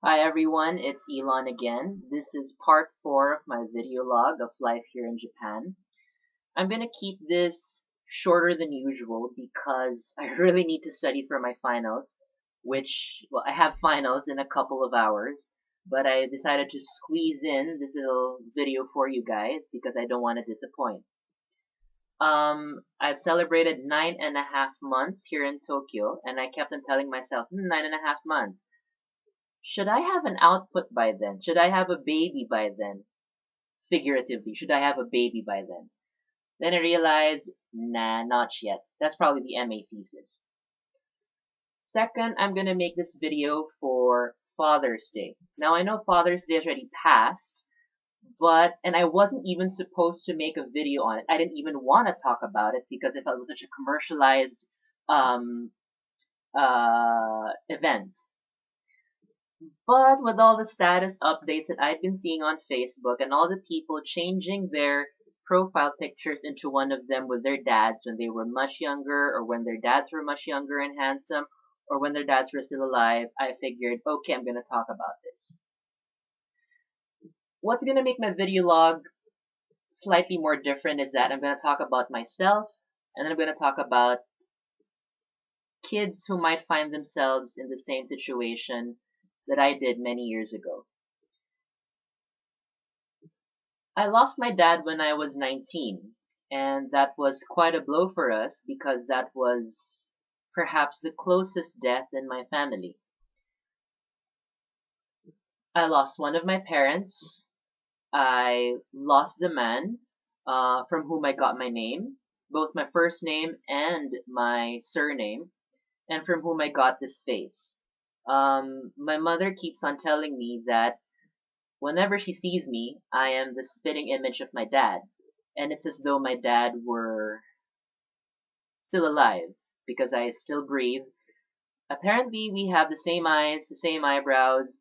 Hi everyone, it's Elon again. This is part 4 of my video log of life here in Japan. I'm gonna keep this shorter than usual because I really need to study for my finals, well, I have finals in a couple of hours, but I decided to squeeze in this little video for you guys because I don't want to disappoint. I've celebrated 9.5 months here in Tokyo, and I kept on telling myself, 9.5 months. Should I have an output by then? Should I have a baby by then? Figuratively, should I have a baby by then? Then I realized, nah, not yet. That's probably the MA thesis. Second, I'm gonna make this video for Father's Day. Now I know Father's Day has already passed, and I wasn't even supposed to make a video on it. I didn't even want to talk about it because I felt it was such a commercialized um, event. But with all the status updates that I've been seeing on Facebook and all the people changing their profile pictures into one of them with their dads when they were much younger, or when their dads were much younger and handsome, or when their dads were still alive, I figured, okay, I'm going to talk about this. What's going to make my video log slightly more different is that I'm going to talk about myself, and then I'm going to talk about kids who might find themselves in the same situation that I did many years ago. I lost my dad when I was 19, and that was quite a blow for us because that was perhaps the closest death in my family. I lost one of my parents. I lost the man from whom I got my name, both my first name and my surname, and from whom I got this face. My mother keeps on telling me that whenever she sees me, I am the spitting image of my dad, and it's as though my dad were still alive because I still breathe. Apparently, we have the same eyes, the same eyebrows,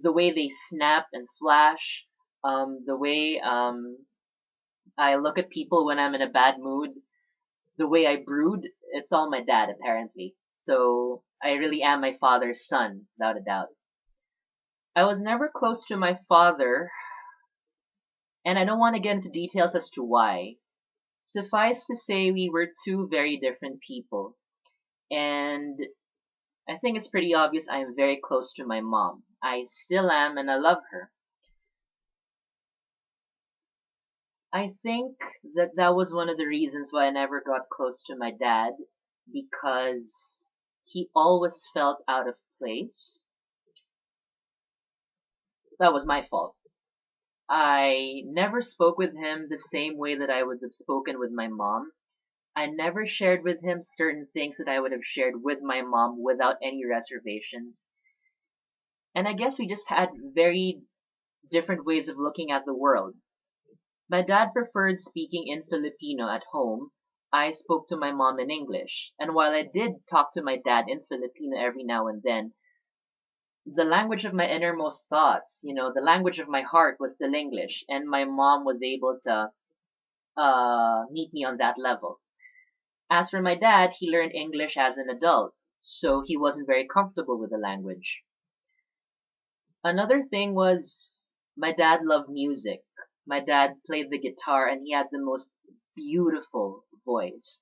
the way they snap and flash, the way I look at people when I'm in a bad mood, the way I brood. It's all my dad, apparently. So I really am my father's son, without a doubt. I was never close to my father, and I don't want to get into details as to why. Suffice to say, we were two very different people. And I think it's pretty obvious I am very close to my mom. I still am, and I love her. I think that was one of the reasons why I never got close to my dad, because he always felt out of place. That was my fault. I never spoke with him the same way that I would have spoken with my mom. I never shared with him certain things that I would have shared with my mom without any reservations. And I guess we just had very different ways of looking at the world. My dad preferred speaking in Filipino at home. I spoke to my mom in English. And while I did talk to my dad in Filipino every now and then, the language of my innermost thoughts, the language of my heart was still English, and my mom was able to meet me on that level. As for my dad, he learned English as an adult, so he wasn't very comfortable with the language. Another thing was my dad loved music. My dad played the guitar and he had the most beautiful voice.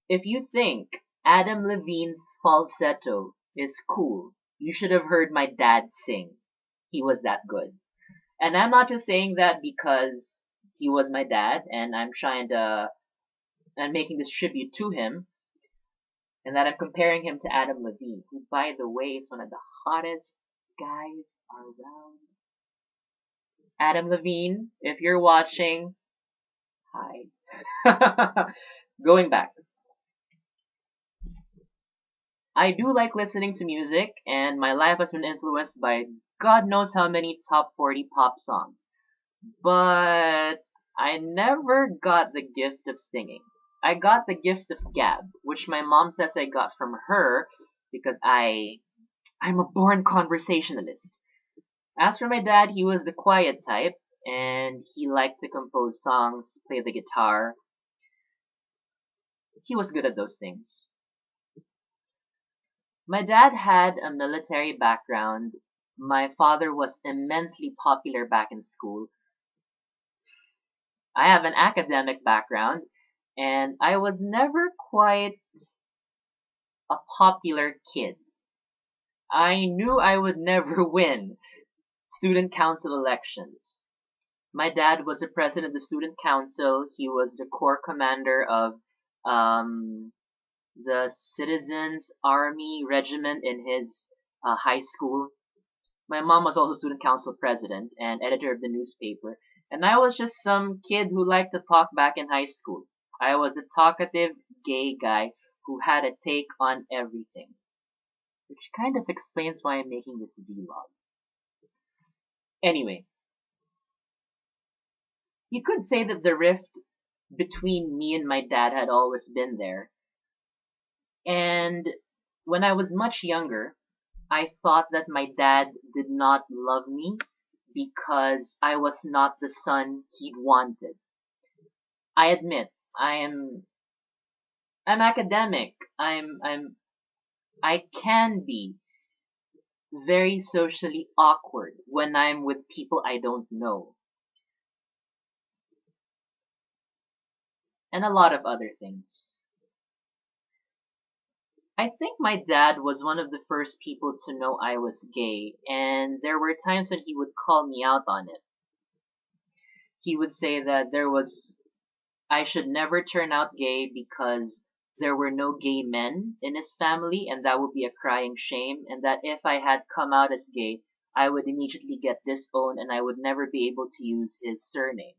If you think Adam Levine's falsetto is cool, you should have heard my dad sing. He was that good. And I'm not just saying that because he was my dad and I'm making this tribute to him, and that I'm comparing him to Adam Levine, who, by the way, is one of the hottest guys around. Adam Levine, if you're watching, hi. Going back. I do like listening to music, and my life has been influenced by God knows how many top 40 pop songs. But I never got the gift of singing. I got the gift of gab, which my mom says I got from her because I'm a born conversationalist. As for my dad, he was the quiet type, and he liked to compose songs, play the guitar. He was good at those things. My dad had a military background, My father was immensely popular back in school. I have an academic background, and I was never quite a popular kid. I knew I would never win student council elections. My dad was the president of the student council. He was the corps commander of um, the Citizens Army Regiment in his high school. My mom was also student council president and editor of the newspaper. And I was just some kid who liked to talk back in high school. I was a talkative gay guy who had a take on everything, which kind of explains why I'm making this vlog. Anyway, you could say that the rift between me and my dad had always been there. And when I was much younger, I thought that my dad did not love me because I was not the son he'd wanted. I admit, I'm academic. I can be very socially awkward when I'm with people I don't know, and a lot of other things. I think my dad was one of the first people to know I was gay, and there were times when he would call me out on it. He would say that I should never turn out gay because there were no gay men in his family, and that would be a crying shame, and that if I had come out as gay, I would immediately get disowned and I would never be able to use his surname.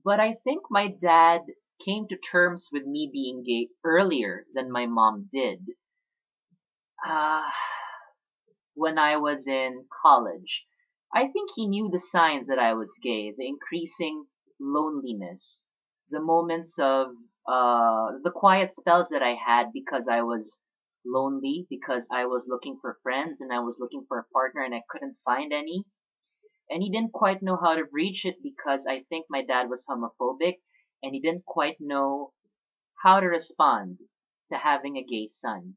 But I think my dad came to terms with me being gay earlier than my mom did. Uh, when I was in college. I think he knew the signs that I was gay, the increasing loneliness, the moments of the quiet spells that I had because I was lonely, because I was looking for friends and I was looking for a partner and I couldn't find any. And he didn't quite know how to breach it because I think my dad was homophobic and he didn't quite know how to respond to having a gay son.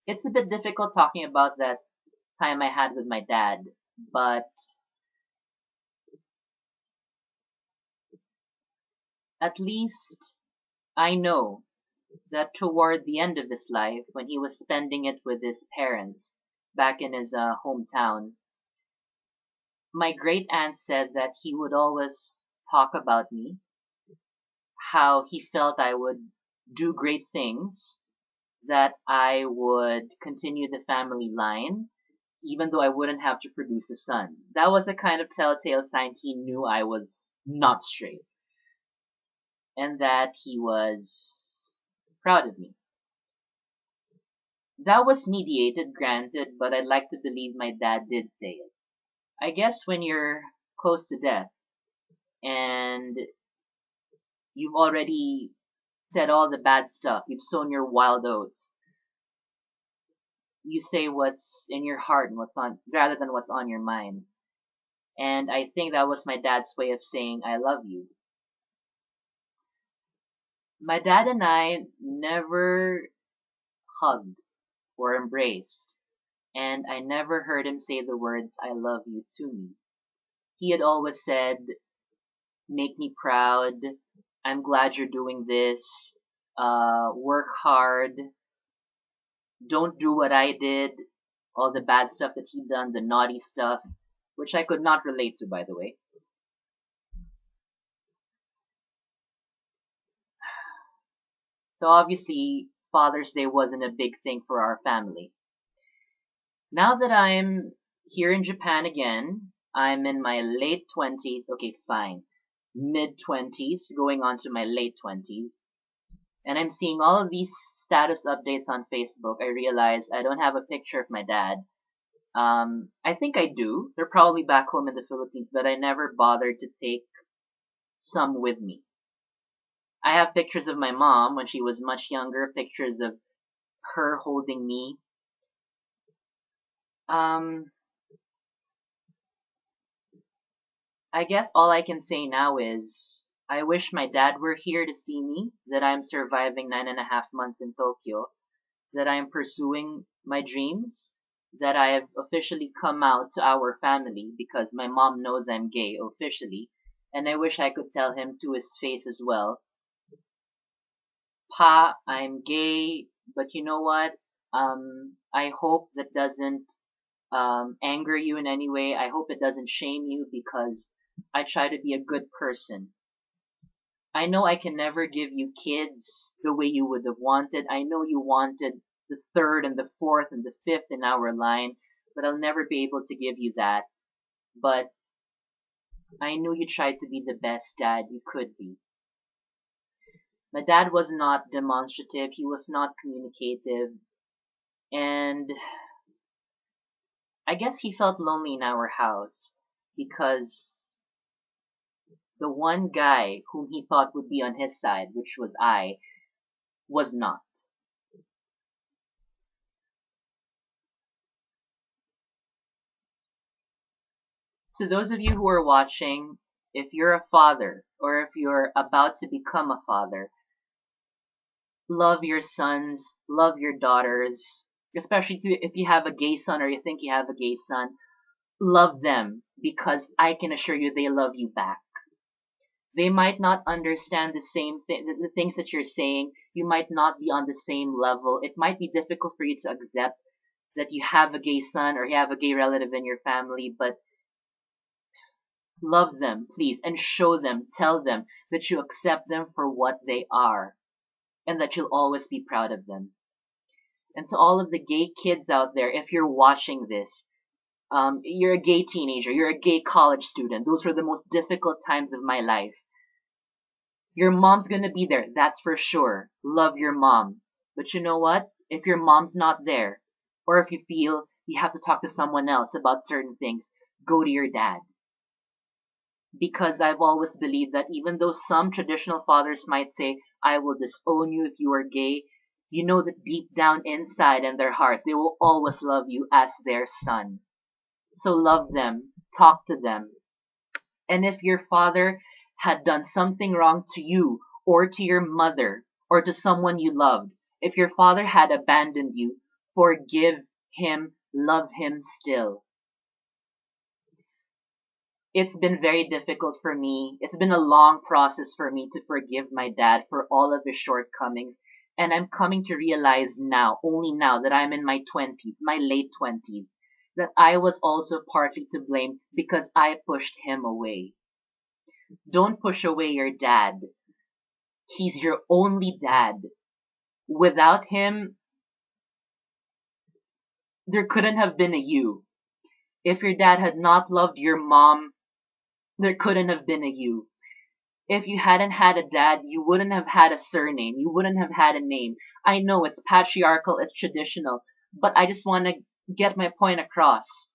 It's a bit difficult talking about that time I had with my dad, but at least I know that toward the end of his life, when he was spending it with his parents back in his hometown, my great aunt said that he would always talk about me, how he felt I would do great things, that I would continue the family line, even though I wouldn't have to produce a son. That was a kind of telltale sign he knew I was not straight and that he was proud of me. That was mediated, granted, but I'd like to believe my dad did say it. I guess when you're close to death and you've already said all the bad stuff, you've sown your wild oats, you say what's in your heart and what's on, rather than what's on your mind. And I think that was my dad's way of saying, I love you. My dad and I never hugged or embraced, and I never heard him say the words, I love you to me. He had always said, make me proud, I'm glad you're doing this, work hard, don't do what I did, all the bad stuff that he'd done, the naughty stuff, which I could not relate to, by the way. So obviously, Father's Day wasn't a big thing for our family. Now that I'm here in Japan again, I'm in my late 20s, okay, fine, mid 20s, going on to my late 20s, and I'm seeing all of these status updates on Facebook. I realize I don't have a picture of my dad. I think I do. They're probably back home in the Philippines, but I never bothered to take some with me. I have pictures of my mom when she was much younger, pictures of her holding me. Um, I guess all I can say now is I wish my dad were here to see me, that I'm surviving 9.5 months in Tokyo, that I'm pursuing my dreams, that I have officially come out to our family because my mom knows I'm gay officially, and I wish I could tell him to his face as well, Pa, I'm gay, but you know what? I hope that doesn't anger you in any way. I hope it doesn't shame you because I try to be a good person. I know I can never give you kids the way you would have wanted. I know you wanted the third and the fourth and the fifth in our line, but I'll never be able to give you that. But I knew you tried to be the best dad you could be. My dad was not demonstrative, he was not communicative, and I guess he felt lonely in our house because the one guy whom he thought would be on his side, which was I, was not. To those of you who are watching, if you're a father or if you're about to become a father, love your sons, love your daughters, especially if you have a gay son or you think you have a gay son, love them because I can assure you they love you back. They might not understand the same thing, the things that you're saying. You might not be on the same level. It might be difficult for you to accept that you have a gay son or you have a gay relative in your family, but love them, please, and show them, tell them that you accept them for what they are and that you'll always be proud of them. And to all of the gay kids out there, if you're watching this, you're a gay teenager, you're a gay college student. Those were the most difficult times of my life. Your mom's gonna be there, that's for sure. Love your mom. But you know what? If your mom's not there, or if you feel you have to talk to someone else about certain things, go to your dad. Because I've always believed that even though some traditional fathers might say, I will disown you if you are gay, you know that deep down inside in their hearts, they will always love you as their son. So love them, talk to them. And if your father had done something wrong to you or to your mother or to someone you loved, if your father had abandoned you, forgive him, love him still. It's been very difficult for me. It's been a long process for me to forgive my dad for all of his shortcomings. And I'm coming to realize now, only now that I'm in my 20s, my late 20s, that I was also partly to blame because I pushed him away. Don't push away your dad. He's your only dad. Without him, there couldn't have been a you. If your dad had not loved your mom, there couldn't have been a you. If you hadn't had a dad, you wouldn't have had a surname. You wouldn't have had a name. I know it's patriarchal, it's traditional, but I just want to get my point across.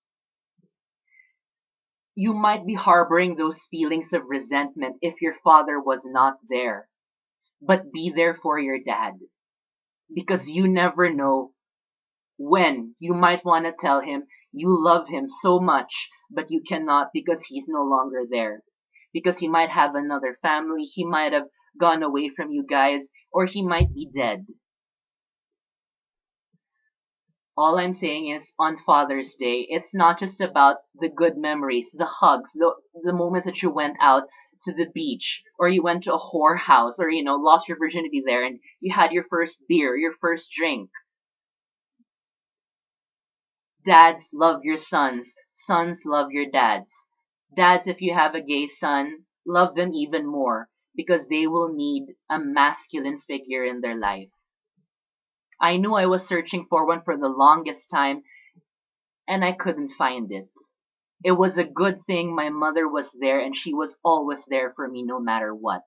You might be harboring those feelings of resentment if your father was not there, but be there for your dad because you never know when you might want to tell him you love him so much, but you cannot because he's no longer there. Because he might have another family, he might have gone away from you guys, or he might be dead. All I'm saying is on Father's Day, it's not just about the good memories, the hugs, the moments that you went out to the beach, or you went to a whorehouse, or, lost your virginity there, and you had your first beer, your first drink. Dads, love your sons. Sons, love your dads. Dads, if you have a gay son, love them even more because they will need a masculine figure in their life. I knew I was searching for one for the longest time and I couldn't find it. It was a good thing my mother was there and she was always there for me no matter what.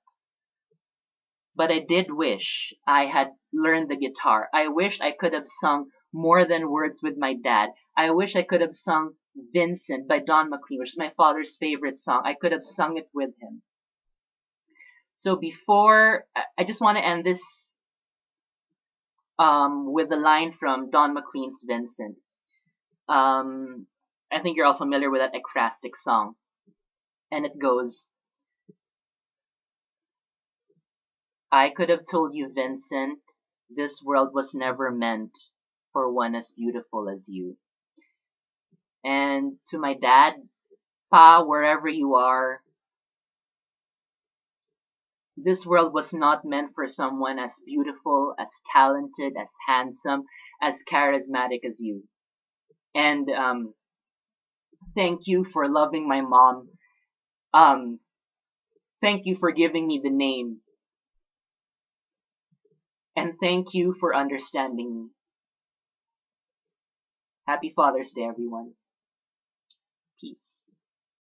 But I did wish I had learned the guitar. I wish I could have sung More Than Words with my dad. I wish I could have sung Vincent by Don McLean, which is my father's favorite song. I could have sung it with him. So I just want to end this with a line from Don McLean's Vincent. I think you're all familiar with that acrostic song. And it goes, I could have told you, Vincent, this world was never meant for one as beautiful as you. And to my dad, Pa, wherever you are, this world was not meant for someone as beautiful, as talented, as handsome, as charismatic as you. And thank you for loving my mom. Um, Thank you for giving me the name. And thank you for understanding me. Happy Father's Day, everyone.